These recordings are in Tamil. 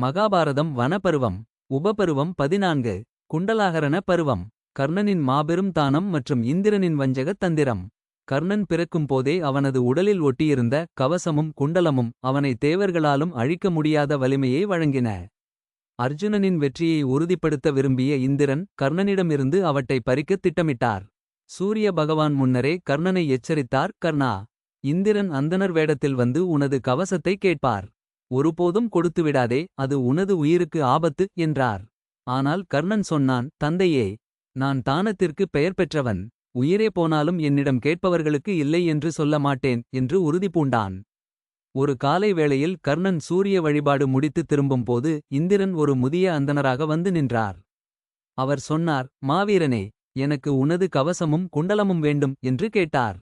மகாபாரதம் வனப்பருவம். உபபருவம் 14. குண்டலாகரண பருவம். கர்ணனின் மாபெரும் தானம் மற்றும் இந்திரனின் வஞ்சகத் தந்திரம். கர்ணன் பிறக்கும் போதே அவனது உடலில் ஒட்டியிருந்த கவசமும் குண்டலமும் அவனை தேவர்களாலும் அழிக்க முடியாத வலிமையை வழங்கின. அர்ஜுனனின் வெற்றியை உறுதிப்படுத்த விரும்பிய இந்திரன் கர்ணனிடமிருந்து அவற்றை பறிக்கத் திட்டமிட்டார். சூரிய பகவான் முன்னரே கர்ணனை எச்சரித்தார். கர்ணா, இந்திரன் அந்தணர் வேடத்தில் வந்து உனது கவசத்தை கேட்பார். ஒருபோதும் கொடுத்துவிடாதே, அது உனது உயிருக்கு ஆபத்து என்றார். ஆனால் கர்ணன் சொன்னான், தந்தையே, நான் தானத்திற்கு பெயர் பெற்றவன். உயிரே போனாலும் என்னிடம் கேட்பவர்களுக்கு இல்லை என்று சொல்ல மாட்டேன் என்று உறுதி பூண்டான். ஒரு காலை வேளையில் கர்ணன் சூரிய வழிபாடு முடித்து திரும்பும்போது இந்திரன் ஒரு முதிய அந்தணராக வந்து நின்றார். அவர் சொன்னார், மாவீரனே, எனக்கு உனது கவசமும் குண்டலமும் வேண்டும் என்று கேட்டார்.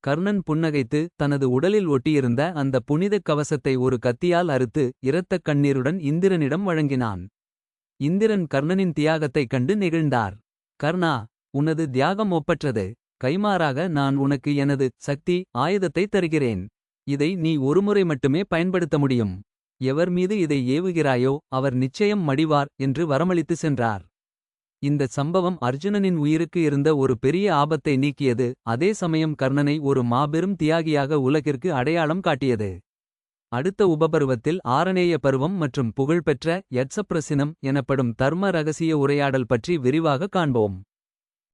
கர்ணன் புன்னகைத்து தனது உடலில் ஒட்டியிருந்த அந்த புனிதக் கவசத்தை ஒரு கத்தியால் அறுத்து இரத்தக் கண்ணீருடன் இந்திரனிடம் வழங்கினான். இந்திரன் கர்ணனின் தியாகத்தைக் கண்டு நெகிழ்ந்தார். கர்ணா, உனது தியாகம் ஒப்பற்றது. கைமாறாக நான் உனக்கு எனது சக்தி ஆயுதத்தை தருகிறேன். இதை நீ ஒருமுறை மட்டுமே பயன்படுத்த முடியும். எவர் மீது இதை ஏவுகிறாயோ அவர் நிச்சயம் மடிவார் என்று வரமளித்து சென்றார். இந்த சம்பவம் அர்ஜுனனின் உயிருக்கு இருந்த ஒரு பெரிய ஆபத்தை நீக்கியது. அதே சமயம் கர்ணனை ஒரு மாபெரும் தியாகியாக உலகிற்கு அடையாளம் காட்டியது. அடுத்த உபபருவத்தில் ஆரநேய பருவம் மற்றும் புகழ்பெற்ற யட்சப்பிரசினம் எனப்படும் தர்ம ரகசிய உரையாடல் பற்றி விரிவாக காண்போம்.